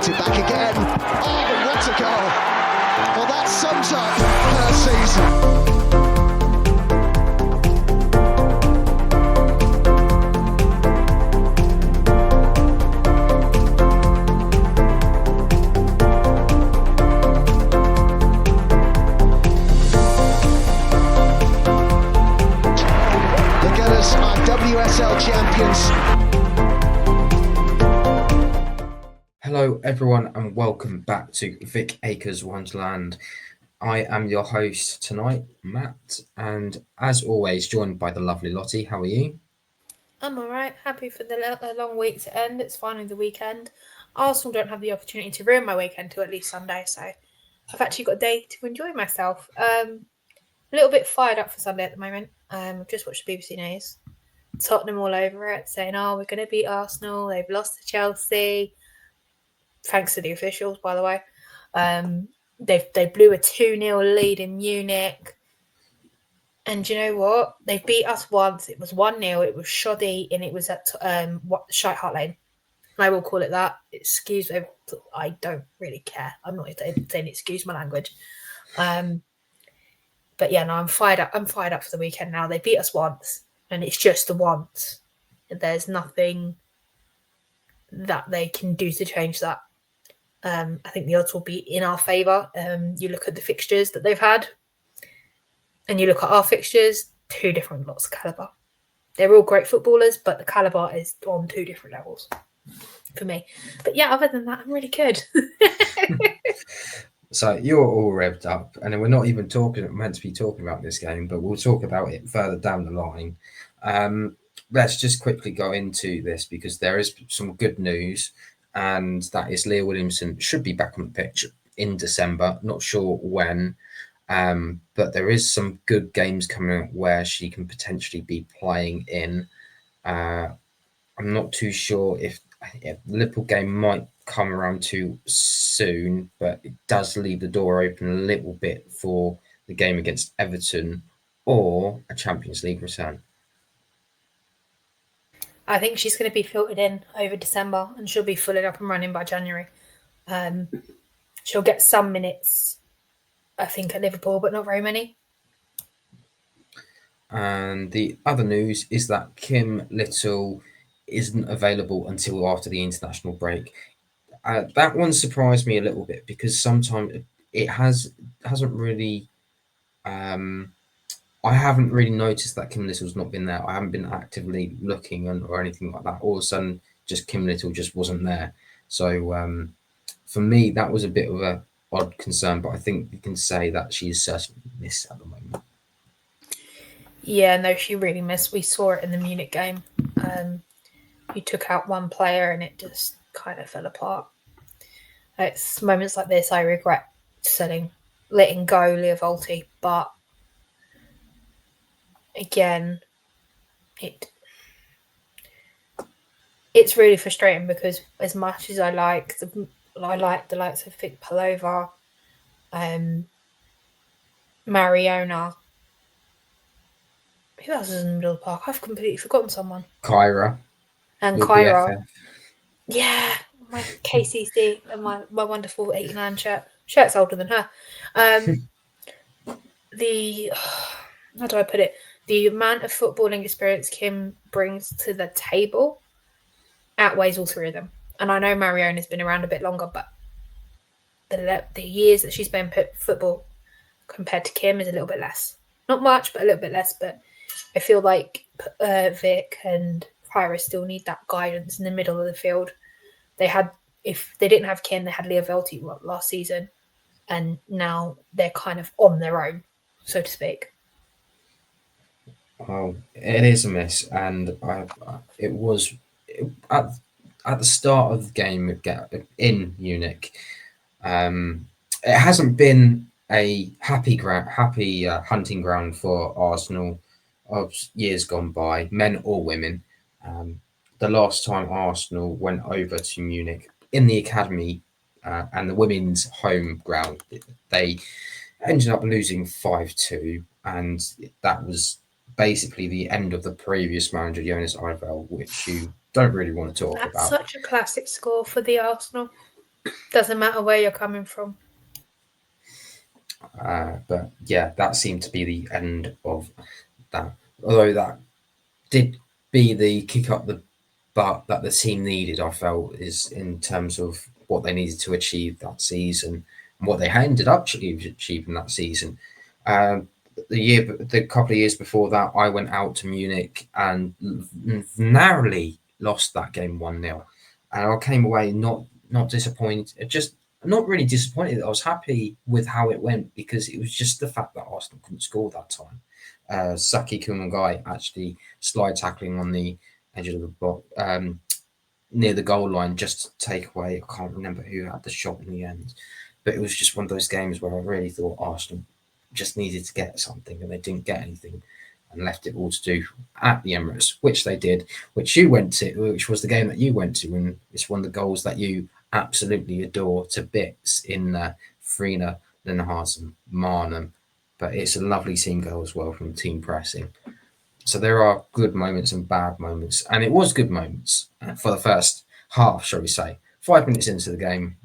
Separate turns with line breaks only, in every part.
Gets it back again. Oh, but what a goal. Well, that sums up her season. The Gunners are WSL champions.
Hello everyone and welcome back to Vic Akers Wonderland. I am your host tonight, Matt, and as always joined by the lovely Lottie. How are you?
I'm alright, happy for the long week to end. It's finally the weekend. Arsenal don't have the opportunity to ruin my weekend till at least Sunday, so I've actually got a day to enjoy myself. A little bit fired up for Sunday at the moment. I've just watched the BBC News. Tottenham all over it, saying, oh, we're going to beat Arsenal, they've lost to Chelsea. Thanks to the officials, by the way. They blew a 2-0 lead in Munich. And you know what? They beat us once. It was 1-0. It was shoddy, and it was at Shite Hart Lane. I will call it that. Excuse me. I don't really care. I'm not saying excuse my language. But yeah, no, I'm fired up. I'm fired up for the weekend now. They beat us once, and it's just the once. There's nothing that they can do to change that. I think the odds will be in our favour. You look at the fixtures that they've had, and you look at our fixtures, two different lots of calibre. They're all great footballers, but the calibre is on two different levels for me. But yeah, other than that, I'm really good.
So you're all revved up, and we're not even meant to be talking about this game, but we'll talk about it further down the line. Let's just quickly go into this because there is some good news. And that is Leah Williamson should be back on the pitch in December. Not sure when, but there is some good games coming up where she can potentially be playing in. I'm not too sure if the Liverpool game might come around too soon, but it does leave the door open a little bit for the game against Everton or a Champions League return.
I think she's going to be filtered in over December and she'll be fully up and running by January. She'll get some minutes, I think, at Liverpool, but not very many.
And the other news is that Kim Little isn't available until after the international break. That one surprised me a little bit because sometimes it hasn't really... I haven't really noticed that Kim Little's not been there. I haven't been actively looking or anything like that. All of a sudden, just Kim Little just wasn't there. So for me, that was a bit of an odd concern, but I think you can say that she is certainly missed at the moment.
Yeah, no, she really missed. We saw it in the Munich game. You took out one player and it just kind of fell apart. It's moments like this I regret letting go Leah Volti, but again, it's really frustrating because as much as I like the likes of Vic Palova, Mariona, who else is in the middle of the park? I've completely forgotten someone.
Kyra.
And Kyra. Yeah, my KCC and my wonderful 89 shirt. Shirt's older than her. How do I put it? The amount of footballing experience Kim brings to the table outweighs all three of them. And I know Mariona's been around a bit longer, but the years that she's been put football compared to Kim is a little bit less. Not much, but a little bit less. But I feel like Vic and Kyra still need that guidance in the middle of the field. If they didn't have Kim, they had Leah Volti last season. And now they're kind of on their own, so to speak.
Well, it is a miss, and it was at the start of the game in Munich. It hasn't been a happy hunting ground for Arsenal of years gone by, men or women. The last time Arsenal went over to Munich in the academy and the women's home ground, they ended up losing 5-2, and that was basically the end of the previous manager, Jonas Eidevall, which you don't really want to talk about.
That's such a classic score for the Arsenal. Doesn't matter where you're coming from.
But yeah, that seemed to be the end of that. Although that did be the kick up the butt that the team needed, I felt, is in terms of what they needed to achieve that season and what they ended up achieving that season. The couple of years before that, I went out to Munich and narrowly lost that game 1-0, and I came away not disappointed, just not really disappointed. I was happy with how it went because it was just the fact that Arsenal couldn't score that time. Saki Kumangai actually slide tackling on the edge of the box, near the goal line, just to take away. I can't remember who had the shot in the end, but it was just one of those games where I really thought Arsenal just needed to get something, and they didn't get anything, and left it all to do at the Emirates, which they did, which you went to, which was the game that you went to, and it's one of the goals that you absolutely adore to bits in Frina, Linhasen, Marnham. But it's a lovely team goal as well from team pressing. So there are good moments and bad moments, and it was good moments for the first half, shall we say. 5 minutes into the game,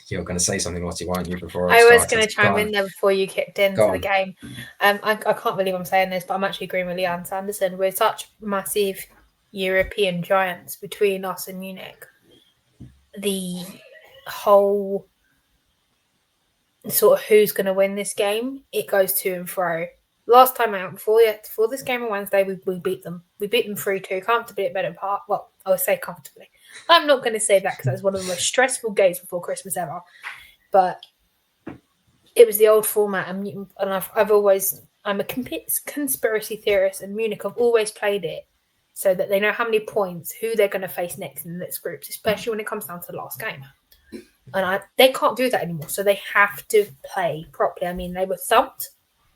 you're going to say something, Lottie, weren't you? Before
I was going to chime in there before you kicked into the game. I can't believe I'm saying this, but I'm actually agreeing with Leanne Sanderson. We're such massive European giants between us and Munich. The whole sort of who's going to win this game, it goes to and fro. Last time out, before this game on Wednesday, we beat them. We beat them 3-2 comfortably at Meadow Park. Well, I would say comfortably. I'm not going to say that because that was one of the most stressful games before Christmas ever. But it was the old format, and I'm a conspiracy theorist, and Munich have always played it so that they know how many points, who they're going to face next in the next groups, especially when it comes down to the last game. And they can't do that anymore, so they have to play properly. I mean, they were thumped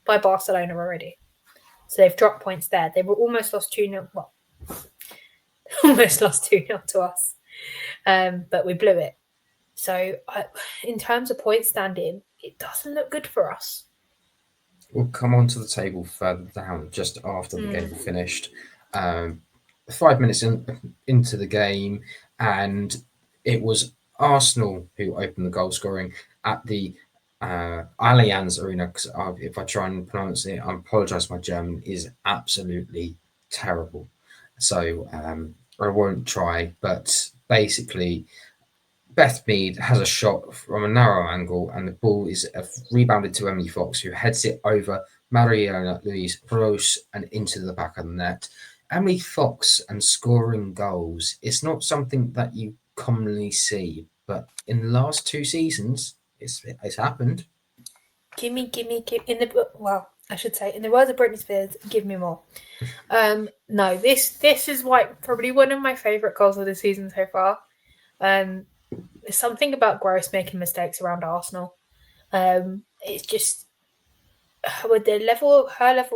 by Barcelona already, so they've dropped points there. They were almost lost 2-0. Well, almost lost 2-0 to us, but we blew it. So, in terms of point standing, it doesn't look good for us.
We'll come onto the table further down just after the game finished. 5 minutes into the game, and it was Arsenal who opened the goal scoring at the Allianz Arena. Because if I try and pronounce it, I apologise. My German is absolutely terrible, so I won't try. But basically, Beth Mead has a shot from a narrow angle, and the ball is rebounded to Emily Fox, who heads it over Mariona, Louise Rose, and into the back of the net. Emily Fox and scoring goals is not something that you commonly see, but in the last 2 seasons, it's happened.
Gimme. I should say, in the words of Britney Spears, give me more. No, this is probably one of my favourite goals of the season so far. There's something about Gross making mistakes around Arsenal. It's just with her level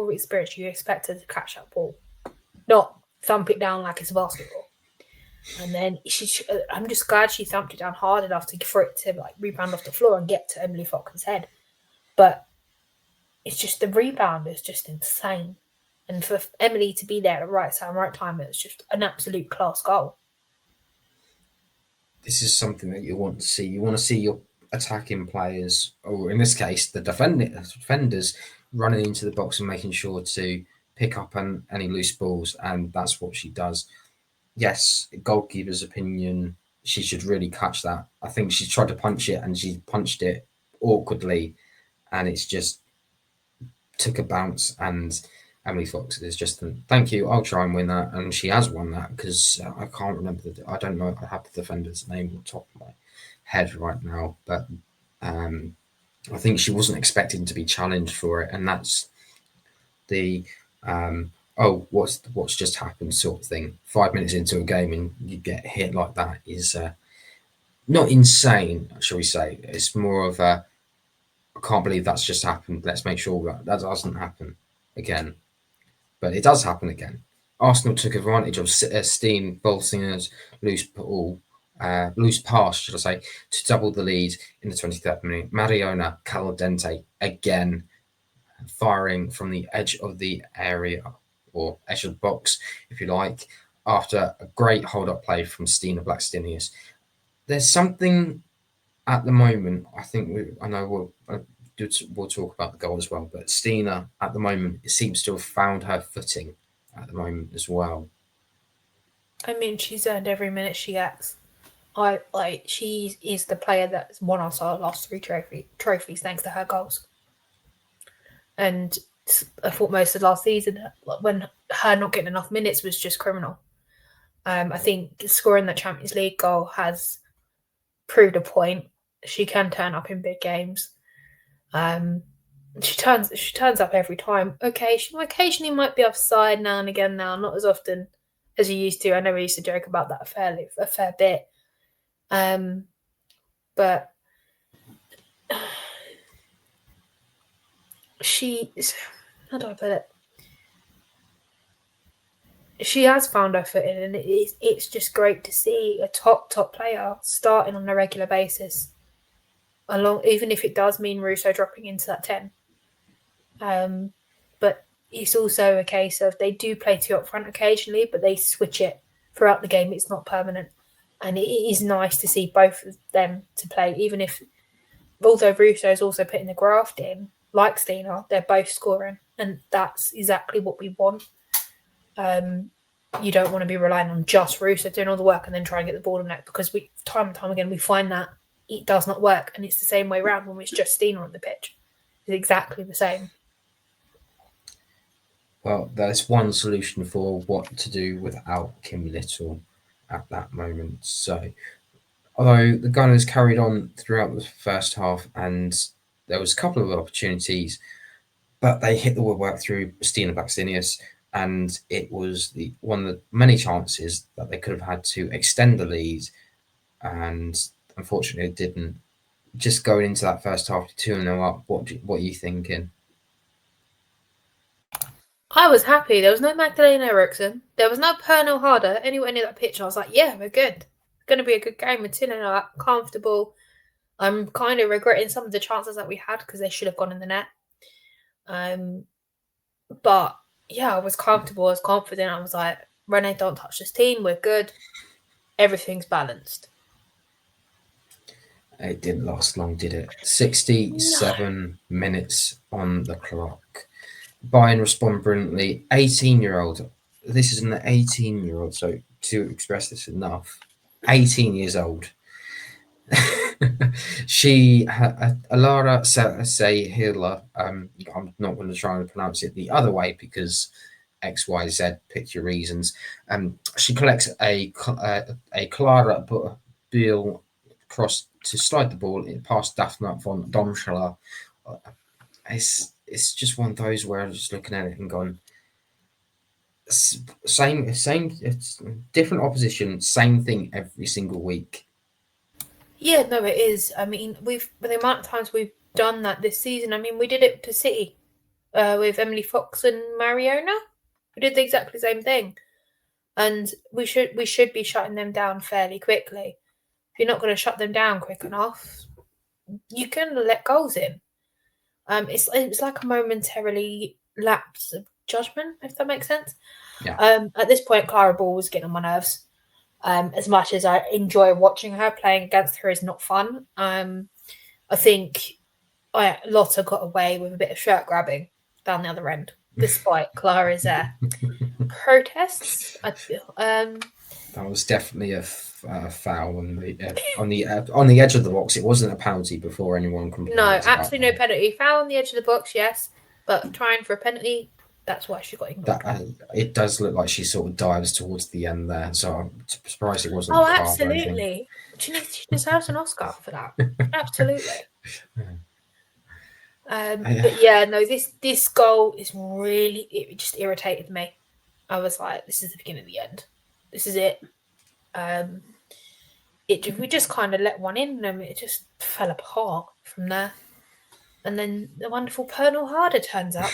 of experience, you expect her to catch that ball, not thump it down like it's a basketball. And then I'm just glad she thumped it down hard enough for it to rebound off the floor and get to Emily Fox's head. But it's just the rebound is just insane. And for Emily to be there at the right time, it's just an absolute class goal.
This is something that you want to see. You want to see your attacking players, or in this case, the defenders, running into the box and making sure to pick up on any loose balls, and that's what she does. Yes, goalkeeper's opinion, she should really catch that. I think she tried to punch it, and she punched it awkwardly, and it's just took a bounce, and Emily Fox is just thank you. I'll try and win that, and she has won that because I can't remember I don't know. I have the defender's name on the top of my head right now, but I think she wasn't expecting to be challenged for it, and that's the what's just happened sort of thing. 5 minutes into a game and you get hit like that is not insane, shall we say? It's more of a I can't believe that's just happened. Let's make sure that doesn't happen again. But it does happen again. Arsenal took advantage of Steen Bolsinger's loose pass, should I say, to double the lead in the 23rd minute. Mariona Caldentey again firing from the edge of the area, or edge of the box, if you like, after a great hold-up play from Stina Blackstenius. there's something at the moment. I think we'll talk about the goal as well, but Stina at the moment seems to have found her footing at the moment as well.
I mean, she's earned every minute she gets. She is the player that's won us our last 3 trophies thanks to her goals. And I thought most of last season, when her not getting enough minutes was just criminal. I think scoring that Champions League goal has proved a point. She can turn up in big games. She turns up every time. Okay, she occasionally might be offside now and again. Now, not as often as you used to. I know we used to joke about that a fair bit. But how do I put it? She has found her footing, and it's just great to see a top player starting on a regular basis. Even if it does mean Russo dropping into that 10. But it's also a case of they do play 2 up front occasionally, but they switch it throughout the game. It's not permanent. And it is nice to see both of them to play, even if, although Russo is also putting the graft in, like Stina, they're both scoring. And that's exactly what we want. You don't want to be relying on just Russo doing all the work and then try and get the ball in net, because time and time again we find that it does not work, and it's the same way around when it's just Stina on the pitch. It's exactly the same.
Well, there's one solution for what to do without Kim Little at that moment. So, although the Gunners carried on throughout the first half and there was a couple of opportunities, but they hit the woodwork through Stina Baxinius, and it was one of the many chances that they could have had to extend the lead, and unfortunately it didn't. Just going into that first half 2-0 up, what are you thinking?
I was happy. There was no Magdalena Eriksson. There was no Pernille Harder anywhere near that pitch. I was like, yeah, we're good. It's going to be a good game. We're 2-0 up, comfortable. I'm kind of regretting some of the chances that we had because they should have gone in the net. But yeah, I was comfortable. I was confident. I was like, Renee, don't touch this team. We're good. Everything's balanced.
It didn't last long, did it? 67 minutes on the clock. Bayern respond brilliantly. 18-year-old. This is an 18-year-old, so to express this enough, 18 years old. Alara Sehitler, I'm not going to try and pronounce it the other way because XYZ, pick your reasons. She collects a Clara Bühl cross to slide the ball past Daphne von Domschler. It's just one of those where I'm just looking at it and going, same, it's different opposition, same thing every single week.
Yeah, no, it is. I mean, the amount of times we've done that this season. I mean, we did it to City with Emily Fox and Mariona. We did the exactly same thing, and we should be shutting them down fairly quickly. If you're not going to shut them down quick enough, you can let goals in. It's like a momentarily lapse of judgment, if that makes sense.
Yeah.
At this point, Clara Ball was getting on my nerves. As much as I enjoy watching her, playing against her is not fun. I think Lotta got away with a bit of shirt grabbing down the other end, despite Clara's protests. I feel
that was definitely a foul on the edge of the box. It wasn't a penalty before anyone complained.
No, absolutely no penalty. Foul on the edge of the box, yes, but trying for a penalty. That's why she got ignored.
It does look like she sort of dives towards the end there, so I'm surprised it wasn't.
Oh, absolutely. She deserves an Oscar for that. Absolutely. But yeah, no, this goal is really, it just irritated me. I was like, this is the beginning of the end. This is it. We just kind of let one in and it just fell apart from there. And then the wonderful Pernille Harder turns up.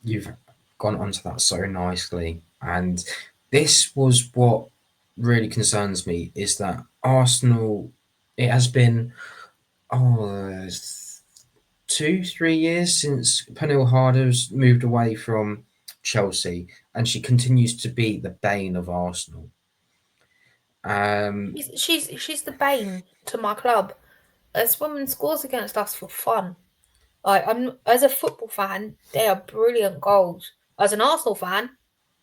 You've gone onto that so nicely, and this was what really concerns me, is that Arsenal, it has been 2-3 years since Pernille Harder's moved away from Chelsea, and she continues to be the bane of Arsenal.
She's the bane to my club. This woman scores against us for fun. Like, as a football fan, they are brilliant goals. As an Arsenal fan,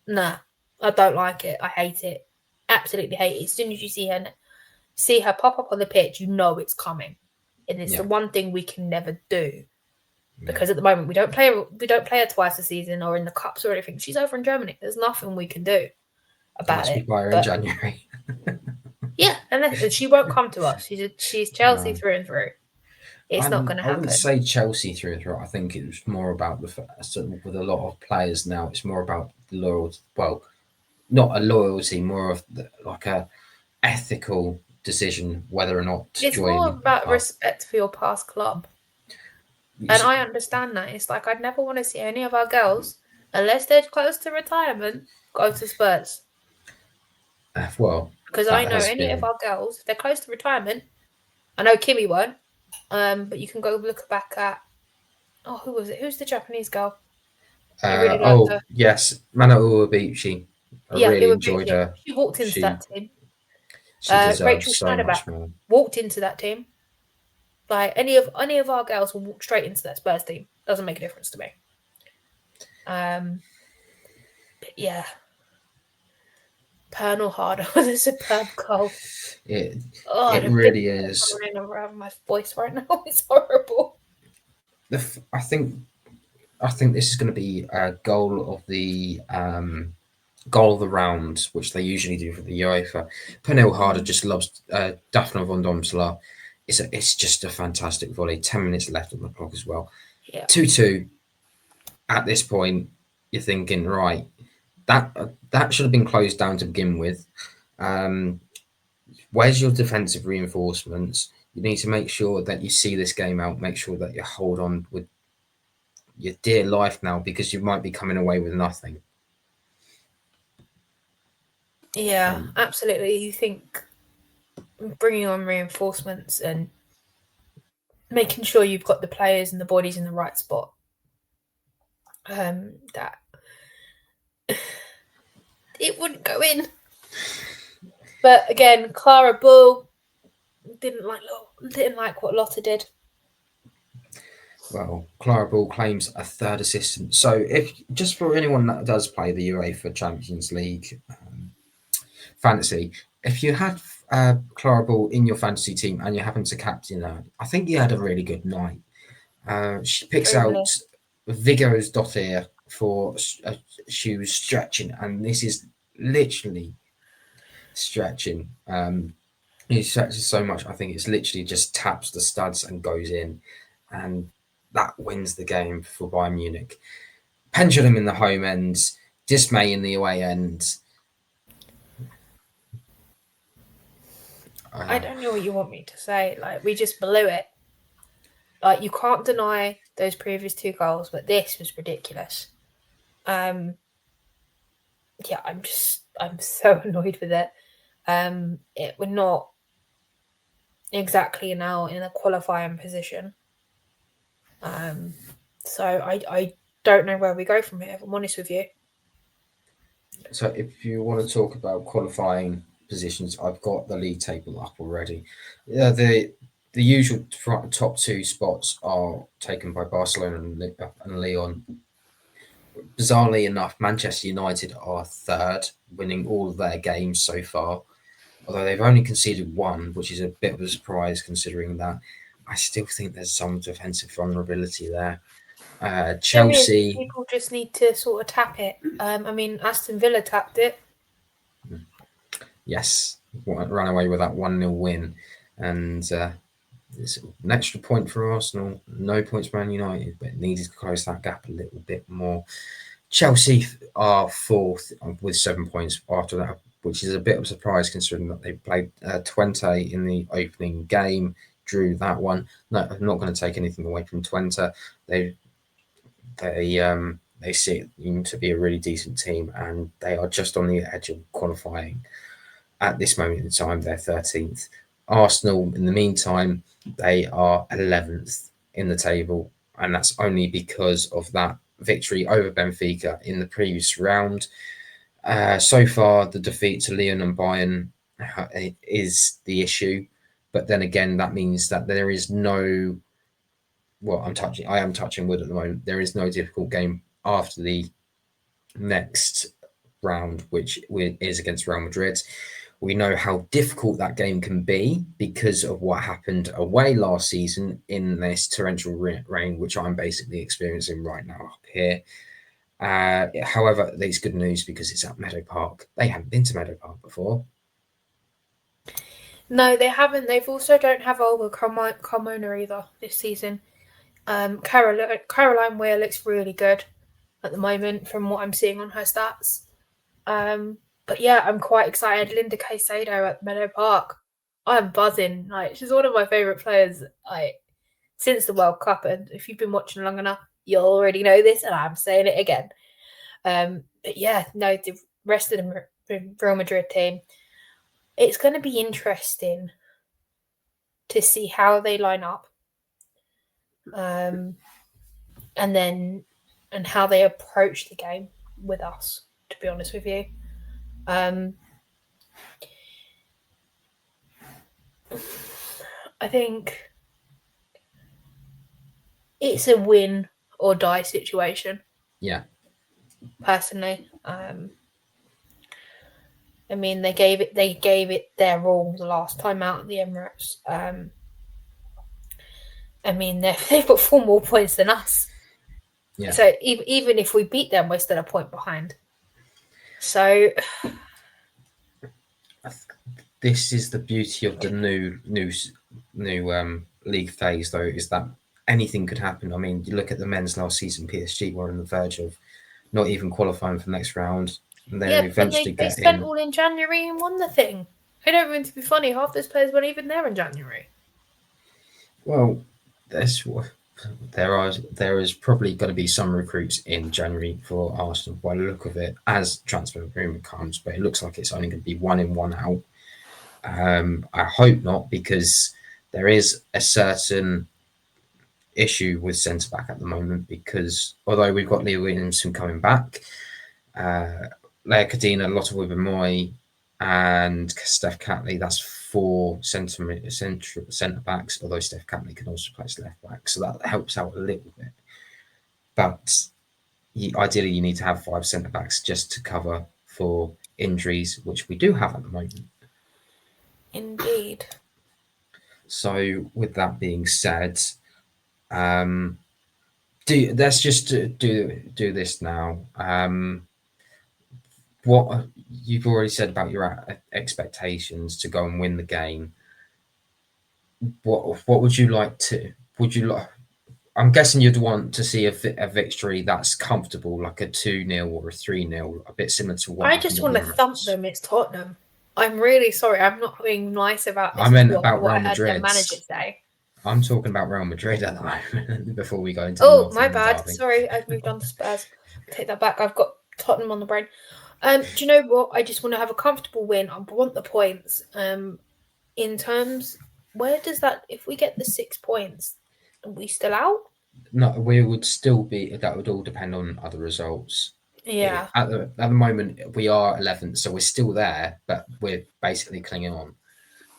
nah, I don't like it. I hate it. Absolutely hate it. As soon as you see her pop up on the pitch, you know it's coming, and it's the one thing we can never do. Because at the moment we don't play her twice a season or in the cups or anything. She's over in Germany. There's nothing we can do about it.
We buy her in January.
Yeah, and she won't come to us. She's Chelsea through and through. It's not going to happen.
I wouldn't say Chelsea through and through. I think it was more about with a lot of players now. It's more about loyalty. Well, not a loyalty, more of like a ethical decision whether or not to join.
It's more about respect for your past club. And I understand that. It's like I'd never want to see any of our girls, unless they're close to retirement, go to Spurs.
Well,
because I know any of our girls, if they're close to retirement, I know Kimmy won't, but you can go look back at, who was it? Who's the Japanese girl?
Really yes, Mana Uwabichi. I really enjoyed her.
She walked into that team.
She deserves
Rachel
so
Schneiderback
much more.
walked into that team. Like any of our girls will walk straight into that Spurs team. Doesn't make a difference to me. But yeah. Pernille Harder was a superb goal.
It really is.
I'm around my voice right now. It's horrible.
I think this is going to be a goal of the round, which they usually do for the UEFA. Pernille Harder just loves Daphne von Domsela. It's just a fantastic volley. 10 minutes left on the clock as well.
Yeah.
2-2. At this point, you're thinking, right, that should have been closed down to begin with. Where's your defensive reinforcements? You need to make sure that you see this game out. Make sure that you hold on with your dear life now, because you might be coming away with nothing.
Yeah, absolutely. You think bringing on reinforcements and making sure you've got the players and the bodies in the right spot. That it wouldn't go in. But again, Clara Bühl didn't like what Lotta did.
Well, Clara Bühl claims a third assistant. So, if just for anyone that does play the UEFA Champions League fantasy, if you had Clara Bühl in your fantasy team and you happen to captain her, I think you had a really good night. She picks out Viggósdóttir for she was stretching, and this is literally stretching. He stretches so much, I think it's literally just taps the studs and goes in, and that wins the game for Bayern Munich. Pendulum in the home end, dismay in the away end.
I don't know what you want me to say. Like, we just blew it. Like, you can't deny those previous 2 goals, but this was ridiculous. Yeah, I'm so annoyed with it. We're not exactly now in a qualifying position. So I don't know where we go from here, if I'm honest with you.
So if you want to talk about qualifying positions, I've got the league table up already. The usual top 2 spots are taken by Barcelona and Lyon. Bizarrely enough, Manchester United are third, winning all of their games so far. Although they've only conceded 1, which is a bit of a surprise considering that. I still think there's some defensive vulnerability there. Chelsea.
People just need to sort of tap it. I mean, Aston Villa tapped it.
Yes, ran away with that 1-0 win. And it's an extra point for Arsenal. No points for Man United, but needed to close that gap a little bit more. Chelsea are 4th with 7 points after that, which is a bit of a surprise considering that they played Twente in the opening game, drew that one. No, I'm not going to take anything away from Twente. They seem to be a really decent team, and they are just on the edge of qualifying. At this moment in time, they're 13th. Arsenal, in the meantime, they are 11th in the table, and that's only because of that victory over Benfica in the previous round. So far, the defeat to Lyon and Bayern is the issue. But then again, that means that there is no. Well, I am touching wood at the moment. There is no difficult game after the next round, which is against Real Madrid. We know how difficult that game can be because of what happened away last season in this torrential rain, which I'm basically experiencing right now up here. However, there's good news because it's at Meadow Park. They haven't been to Meadow Park before.
No, they haven't. They've also don't have Olga Carmona either this season. Caroline Weir looks really good at the moment from what I'm seeing on her stats. But yeah, I'm quite excited. Linda Caicedo at Meadow Park. I'm buzzing. Like, she's one of my favourite players since the World Cup. And if you've been watching long enough, you'll already know this, and I'm saying it again. But yeah, no, the rest of the Real Madrid team, it's going to be interesting to see how they line up. And how they approach the game with us, to be honest with you. I think it's a win or die situation.
Yeah.
Personally. I mean, they gave it their all the last time out at the Emirates. I mean, they've got 4 more points than us.
Yeah.
So even if we beat them, we're still a point behind. So
this is the beauty of the new league phase, though, is that anything could happen. I mean, you look at the men's last season. PSG were on the verge of not even qualifying for the next round, and then eventually
they spent all in January and won the thing. I don't mean to be funny. Half those players weren't even there in January.
Well, there is probably going to be some recruits in January for Arsenal by the look of it as transfer agreement comes, but it looks like it's only going to be 1 in, 1 out. I hope not, because there is a certain issue with centre back at the moment, because although we've got Leo Williamson coming back, Lea Cadena, Lotta Wibbemoy and Steph Catley, that's 4 centre backs, although Steph Catley can also play left back, so that helps out a little bit. But ideally, you need to have 5 centre backs just to cover for injuries, which we do have at the moment.
Indeed.
So, with that being said, let's just do this now. What you've already said about your expectations to go and win the game. What would you like to? I'm guessing you'd want to see a victory that's comfortable, like a 2-0 or a 3-0, a bit similar to what.
I just want to thump them. It's Tottenham. I'm really sorry. I'm not being nice about this.
I meant about Real Madrid.
The manager say.
I'm talking about Real Madrid at the moment. Before we go into.
Oh, my bad. Derby. Sorry, I've moved on to Spurs. Take that back. I've got Tottenham on the brain. Do you know what? I just want to have a comfortable win. I want the points. In terms, where does that? If we get the 6 points, are we still out?
No, we would still be. That would all depend on other results.
Yeah.
At the moment, we are 11th, so we're still there, but we're basically clinging on.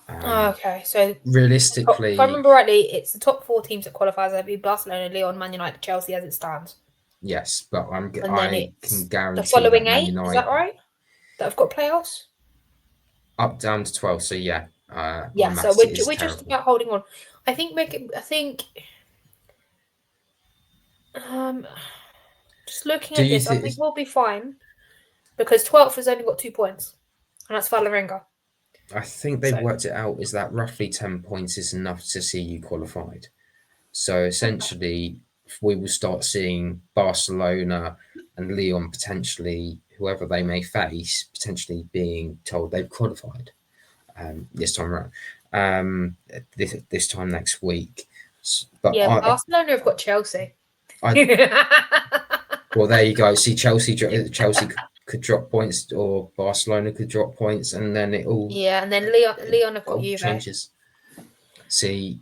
Okay, so
realistically,
if I remember rightly, it's the top 4 teams that qualify. That'd be Barcelona, Lyon, Man United, Chelsea, as it stands.
Yes, but I can guarantee
the following
that
8. Is that right? That have got playoffs.
Up down to 12. So yeah.
Yeah. So we're just about holding on. I think. Just looking at this, I think we'll be fine because 12th has only got 2 points, and that's Vålerenga.
I think they've worked it out is that roughly 10 points is enough to see you qualified. So essentially, we will start seeing Barcelona and Lyon potentially, whoever they may face, potentially being told they've qualified this time around, this time next week. But
yeah, Barcelona have got Chelsea.
Well, there you go. See, Chelsea could drop points, or Barcelona could drop points, and then it all.
Yeah, and then Lyon have got Juve.
Changes. See,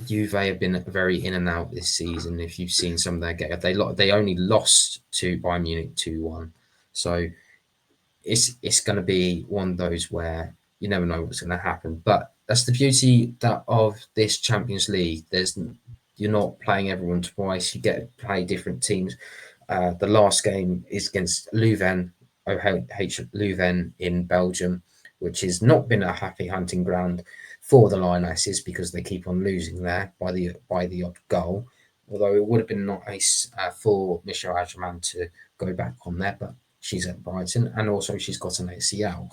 Juve have been very in and out this season. If you've seen some of their games, they only lost to Bayern Munich 2-1. So it's going to be one of those where you never know what's going to happen. But that's the beauty of this Champions League. You're not playing everyone twice. You get to play different teams. The last game is against Leuven, OH Leuven in Belgium, which has not been a happy hunting ground for the Lionesses because they keep on losing there by the odd goal. Although it would have been nice for Michelle Agerman to go back on there, but she's at Brighton, and also she's got an ACL.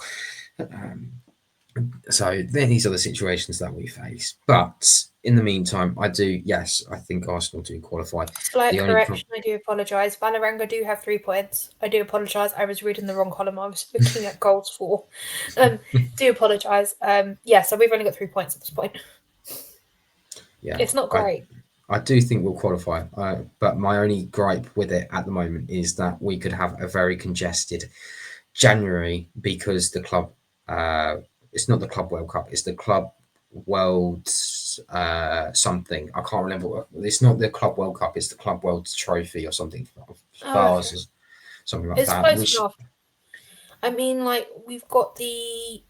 So these are the situations that we face. But in the meantime, I think Arsenal do qualify.
Slight correction, I do apologise. Vålerenga do have 3 points. I do apologise. I was reading the wrong column. I was looking at goals for. Do apologise. So we've only got 3 points at this point.
Yeah,
it's not great.
I do think we'll qualify, but my only gripe with it at the moment is that we could have a very congested January because the club, it's not the Club World Cup, it's the Club World something. I can't remember. It's not the Club World Cup, it's the Club World Trophy or something. Bars or something like that.
It's close enough. I mean, like, we've got the...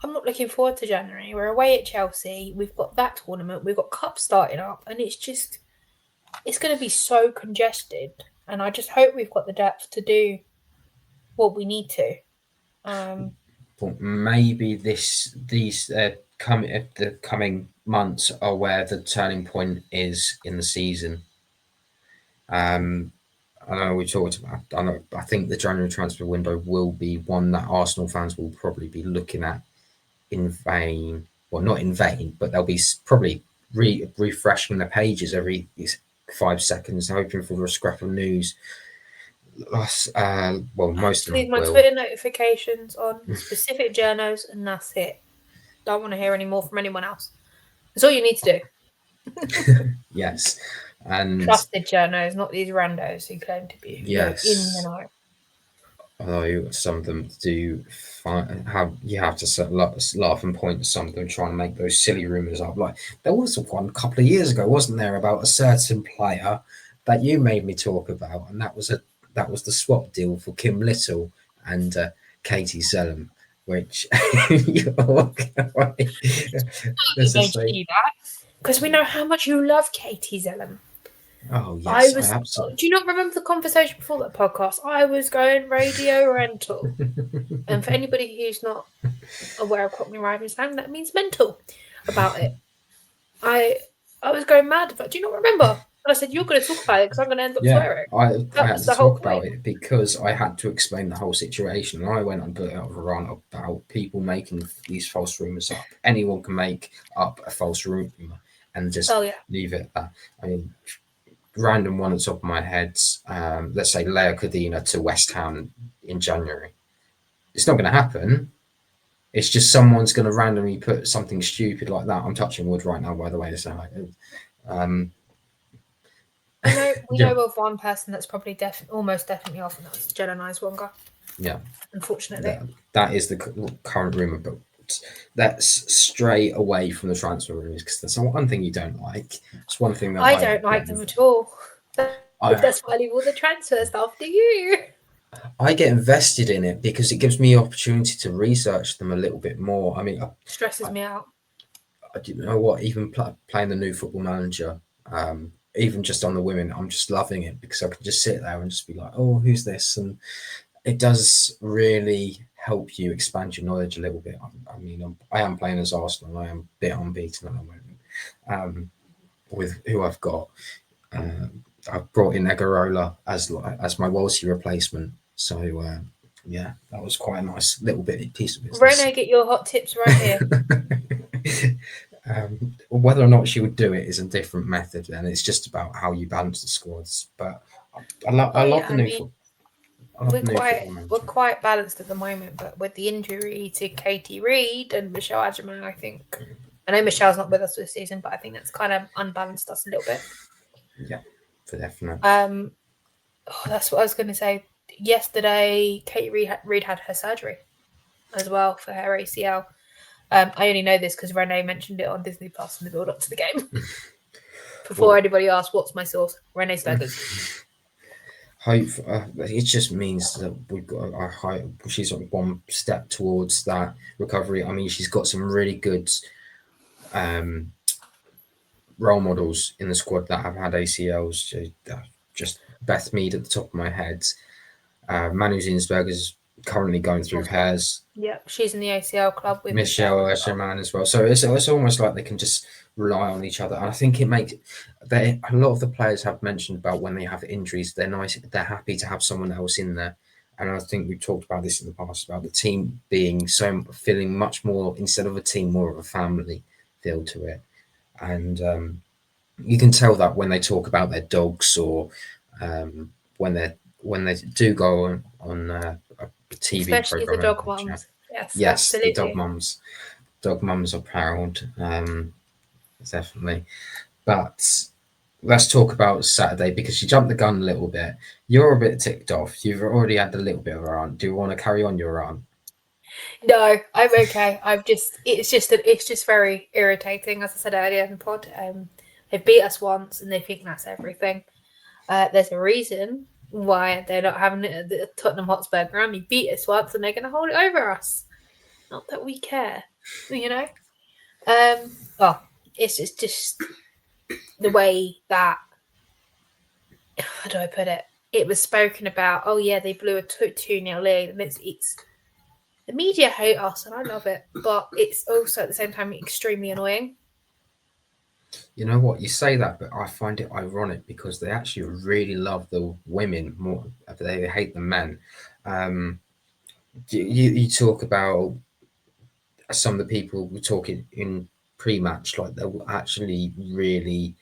I'm not looking forward to January. We're away at Chelsea. We've got that tournament. We've got Cup starting up. And it's going to be so congested. And I just hope we've got the depth to do what we need to.
But maybe the coming months are where the turning point is in the season. I know we talked about. I think the January transfer window will be one that Arsenal fans will probably be looking at in vain. Well, not in vain, but they'll be probably refreshing the pages every 5 seconds, hoping for a scrap of news. Most of them
my Twitter notifications on specific journos, and that's it. Don't want to hear any more from anyone else. That's all you need to do.
Yes, and
trusted journos, not these randos who claim to be in the know.
Although some of them do you have to laugh and point at some of them trying to make those silly rumours up. Like there was one a couple of years ago, wasn't there, about a certain player that you made me talk about, and that was the swap deal for Kim Little and Katie Zellum, which
because we know how much you love Katie Zellum.
Oh yes,
do you not remember the conversation before that podcast? I was going radio rental, and for anybody who's not aware of Cockney Rhyming slang, that means mental about it. I was going mad about. Do you not remember? And I said you're going to talk about it because I'm going to end up swearing.
I had to talk about it because I had to explain the whole situation, and I went on a rant about people making these false rumours up. Anyone can make up a false rumour and just leave it at that. I mean. Random one at the top of my head, let's say Leia Codina to West Ham in January. It's not going to happen. It's just someone's going to randomly put something stupid like that. I'm touching wood right now, by the way. So,
we know of one person that's probably almost definitely off, and that's Jenna Niswonger.
Yeah.
Unfortunately.
That is the current rumour, but let's stray away from the transfer rumours because that's one thing you don't like. It's one thing that
I don't like them at all. That's why I leave all the transfer stuff to you.
I get invested in it because it gives me the opportunity to research them a little bit more. I mean,
stresses me out.
I don't know what, even playing the new Football Manager, even just on the women, I'm just loving it because I can just sit there and just be like, oh, who's this? And it does really help you expand your knowledge a little bit. I mean, I am playing as Arsenal. I am a bit unbeaten at the moment with who I've got. I've brought in Egarola as my Wolsey replacement. So, that was quite a nice little piece of business.
Rene, get your hot tips right here.
Whether or not she would do it is a different method, and it's just about how you balance the squads. But I love the new.
We're quite balanced at the moment, but with the injury to Katie Reid and Michelle Agerman, I know Michelle's not with us this season, but I think that's kind of unbalanced us a little bit.
Yeah, for definite.
That's what I was going to say. Yesterday, Katie Reid had her surgery as well for her ACL. I only know this because Rene mentioned it on Disney Plus in the build up to the game. Before anybody asks, what's my source? Rene Sturgis.
hope it just means that we've got she's one step towards that recovery. I mean, she's got some really good role models in the squad that have had ACLs. Just Beth Mead at the top of my head. Manu Zinsberg is currently going through hers.
Yeah, she's in the ACL club with
Michelle Escherman as well. So it's almost like they can just rely on each other. And I think it makes a lot of the players have mentioned about when they have injuries, they're happy to have someone else in there. And I think we've talked about this in the past about the team being feeling much more, instead of a team, more of a family feel to it. And you can tell that when they talk about their dogs, or when they do go on a TV
especially
program.
the dog moms.
Yes,
absolutely.
the dog mums are proud, definitely. But let's talk about Saturday, because you jumped the gun a little bit. You're a bit ticked off. You've already had a little bit of a rant. Do you want to carry on your rant?
No, I'm okay. It's just very irritating. As I said earlier in the pod, they beat us once and they think that's everything. There's a reason why they're not having it at the Tottenham Hotspur ground. You beat us once and they're going to hold it over us. Not that we care, you know. Well, it's just the way that, how do I put it? It was spoken about. Oh yeah, they blew a 2-0 lead, and it's the media hate us, and I love it, but it's also at the same time extremely annoying.
You know what? You say that, but I find it ironic because they actually really love the women more. They hate the men. You talk about some of the people were talking in pre-match, like they will actually really.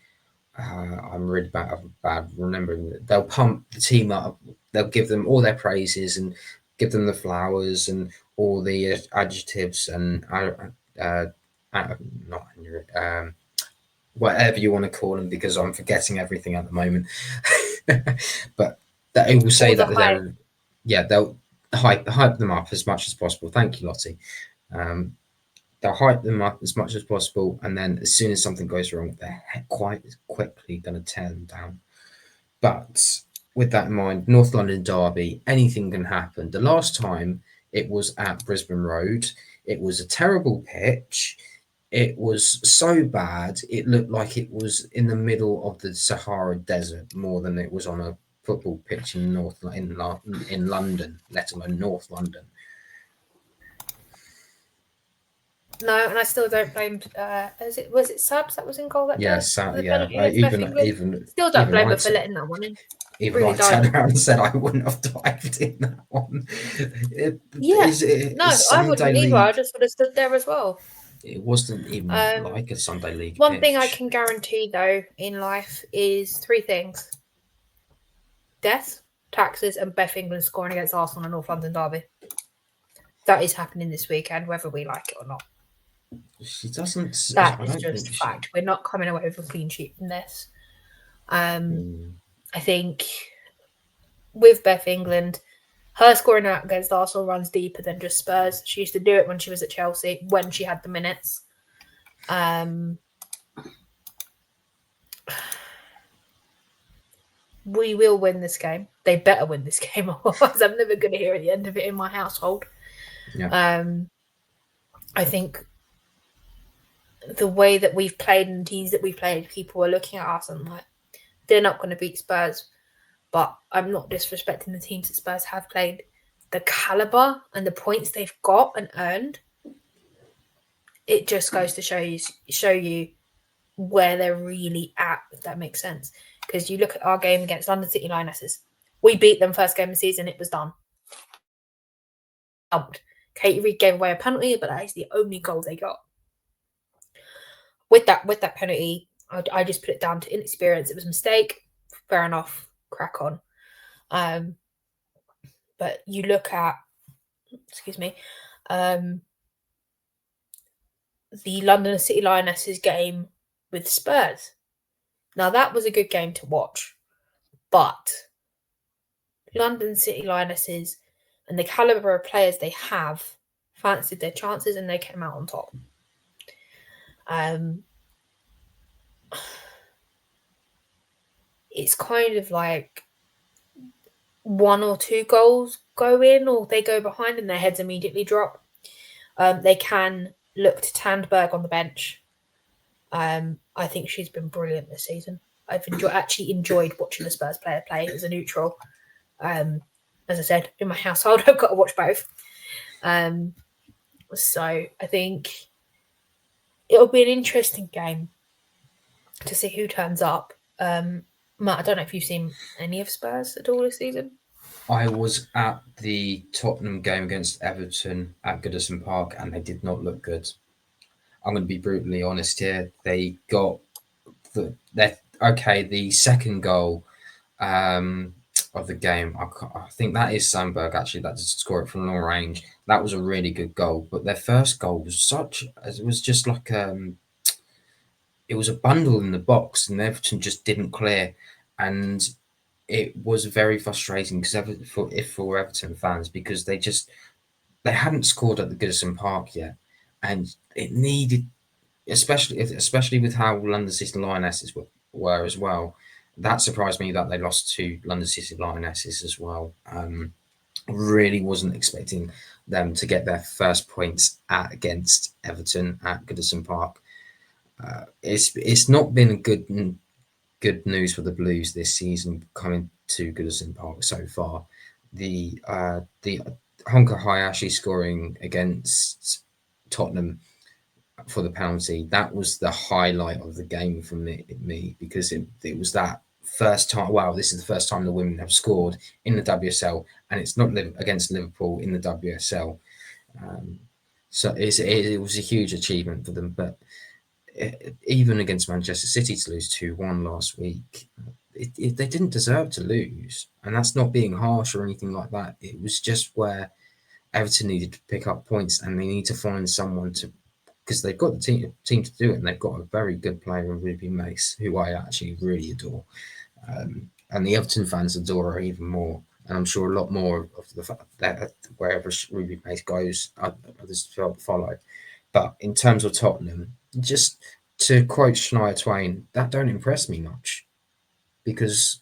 I'm really bad remembering that they'll pump the team up. They'll give them all their praises and give them the flowers and all the adjectives and not whatever you want to call them, because I'm forgetting everything at the moment. But they will say that they'll hype them up as much as possible. Thank you, Lottie. They'll hype them up as much as possible, and then as soon as something goes wrong, they're quite quickly going to tear them down. But with that in mind, North London derby, anything can happen. The last time it was at Brisbane Road, it was a terrible pitch. It was so bad, it looked like it was in the middle of the Sahara Desert more than it was on a football pitch in London, let alone North London.
No, and I still don't blame. Was it Subs that was in goal that day?
Yes, yeah. Even
still don't blame her for letting that one in.
Even really I turned around and said I wouldn't have dived in that one.
I wouldn't either. I just would have stood there as well.
It wasn't even like a Sunday League.
One thing I can guarantee, though, in life is 3 things: death, taxes, and Beth England scoring against Arsenal in North London derby. That is happening this weekend, whether we like it or not.
She doesn't.
That is just a fact. We're not coming away with a clean sheet from this. I think with Beth England, her scoring out against Arsenal runs deeper than just Spurs. She used to do it when she was at Chelsea, when she had the minutes. We will win this game. They better win this game, otherwise I'm never going to hear the end of it in my household. Yeah. I think the way that we've played and the teams that we've played, people are looking at us and like, they're not going to beat Spurs. But I'm not disrespecting the teams that Spurs have played. The calibre and the points they've got and earned, it just goes to show you where they're really at, if that makes sense. Because you look at our game against London City Lionesses. We beat them first game of the season. It was done. Katie Reid gave away a penalty, but that is the only goal they got. With that penalty, I just put it down to inexperience. It was a mistake. Fair enough. Crack on. But you look at, the London City Lionesses game with Spurs. Now, that was a good game to watch. But London City Lionesses and the calibre of players they have fancied their chances and they came out on top. It's kind of like 1 or 2 goals go in or they go behind and their heads immediately drop, they can look to Tandberg on the bench. I think she's been brilliant this season. I've actually enjoyed watching a Spurs player play as a neutral. As I said, in my household, I've got to watch both. So I think it'll be an interesting game to see who turns up. Matt, I don't know if you've seen any of Spurs at all this season.
I was at the Tottenham game against Everton at Goodison Park, and they did not look good. I'm going to be brutally honest here. They got the second goal of the game. I think that is Sandberg actually that did score it from long range. That was a really good goal. But their first goal was it was just like it was a bundle in the box, and Everton just didn't clear, and it was very frustrating because for Everton fans, because they hadn't scored at the Goodison Park yet, and it needed, especially with how London City Lionesses were as well. That surprised me that they lost to London City Lionesses as well. Really wasn't expecting them to get their first points against Everton at Goodison Park. It's not been good news for the Blues this season coming to Goodison Park so far. The Honka Hayashi scoring against Tottenham for the penalty, that was the highlight of the game for me because it was that first time. Wow, this is the first time the women have scored in the WSL, and it's not against Liverpool in the WSL. So it was a huge achievement for them, but even against Manchester City to lose 2-1 last week, they didn't deserve to lose. And that's not being harsh or anything like that. It was just where Everton needed to pick up points, and they need to find someone to, because they've got the team to do it, and they've got a very good player in Ruby Mace, who I actually really adore. And the Everton fans adore her even more. And I'm sure a lot more of the fact that wherever Ruby Mace goes, others follow. But in terms of Tottenham, just to quote Shania Twain, that don't impress me much, because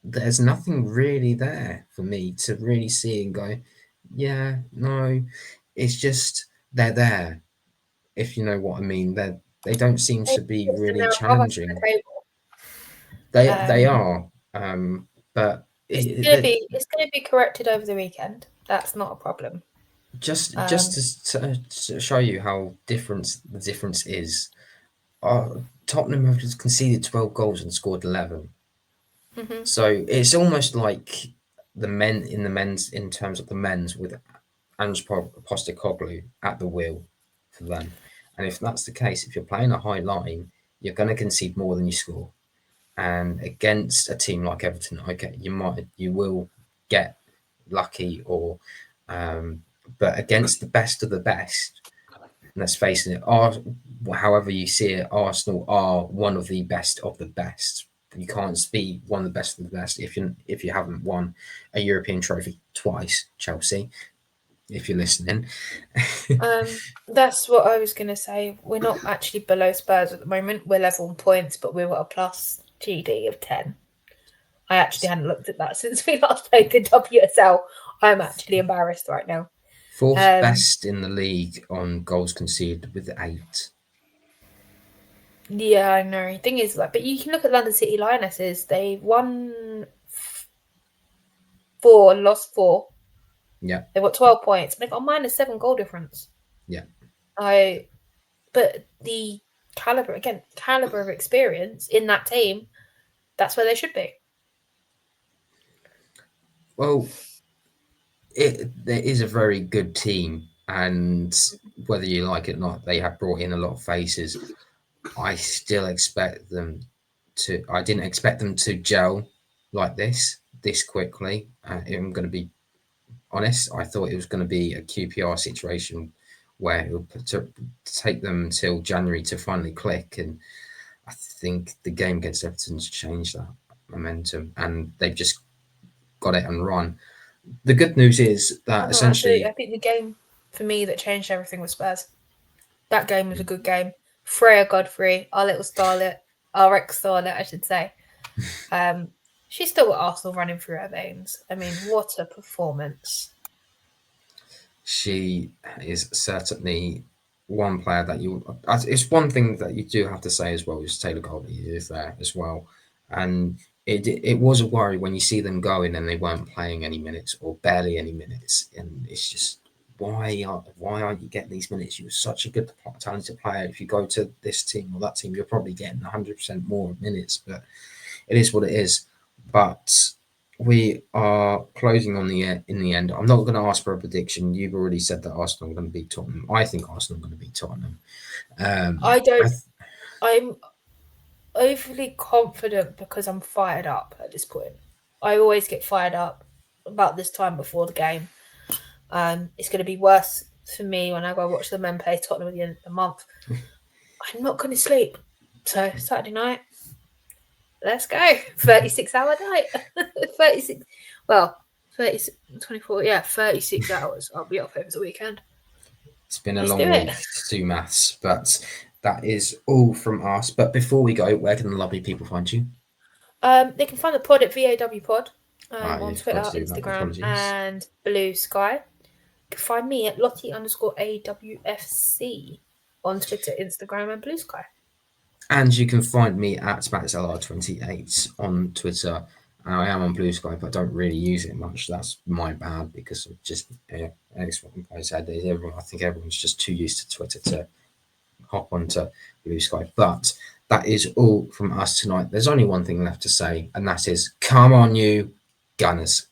there's nothing really there for me to really see and go, yeah, no, it's just they're there, if you know what I mean. They don't seem to be really challenging. They are, but
it's going to be corrected over the weekend. That's not a problem.
Just to show you how the difference is, Tottenham have just conceded 12 goals and scored 11.
Mm-hmm.
So it's almost like in terms of the men's with Ange Postecoglou at the wheel for them. And if that's the case, if you're playing a high line, you're going to concede more than you score. And against a team like Everton, okay, you will get lucky but against the best of the best, let's face it, however you see it, Arsenal are one of the best of the best. You can't be one of the best of the best if you haven't won a European trophy twice, Chelsea, if you're listening.
That's what I was going to say. We're not actually below Spurs at the moment. We're level on points, but we've got a plus GD of 10. I actually hadn't looked at that since we last played the WSL. I'm actually embarrassed right now.
Fourth best in the league on goals conceded with 8.
Yeah, I know. The thing is, but you can look at London City Lionesses. They won 4 and lost 4.
Yeah.
They've got 12 points. They've got a -7 goal difference.
Yeah.
But the caliber of experience in that team, that's where they should be.
Well, there is a very good team, and whether you like it or not, they have brought in a lot of faces. I still expect them to. I didn't expect them to gel like this quickly. I'm going to be honest. I thought it was going to be a QPR situation where it would take them until January to finally click, and I think the game against Everton's changed that momentum, and they've just got it and run. The good news is that essentially,
I think the game for me that changed everything was Spurs. That game was a good game. Freya Godfrey, our little starlet, our ex-starlet, I should say. She's still got Arsenal running through her veins. I mean, what a performance.
She is certainly one player that it's one thing that you do have to say as well is Taylor Goldie is there as well. And it was a worry when you see them going and they weren't playing any minutes or barely any minutes. And it's just, why aren't you getting these minutes? You're such a good talented player. If you go to this team or that team, you're probably getting 100% more minutes, but it is what it is. But we are closing on in the end. I'm not going to ask for a prediction. You've already said that Arsenal are going to beat Tottenham. I think Arsenal are going to beat Tottenham.
I'm overly confident because I'm fired up at this point. I always get fired up about this time before the game. It's going to be worse for me when I go watch the men play Tottenham at the end of the month. I'm not going to sleep. So Saturday night, let's go. 36-hour night. 36 hours. I'll be off over the weekend.
It's been a long week to do maths, but that is all from us. But before we go, where can the lovely people find you?
They can find the pod at VAW Pod on Twitter, Instagram, and Blue Sky. You can find me at Lottie_AWFC on Twitter, Instagram, and Blue Sky.
And you can find me at SmackSLR28 on Twitter. I am on Blue Sky, but I don't really use it much. That's my bad because I'm just, as what I said, I think everyone's just too used to Twitter to hop onto Blue Sky. But that is all from us tonight. There's only one thing left to say, and that is, come on, you Gunners.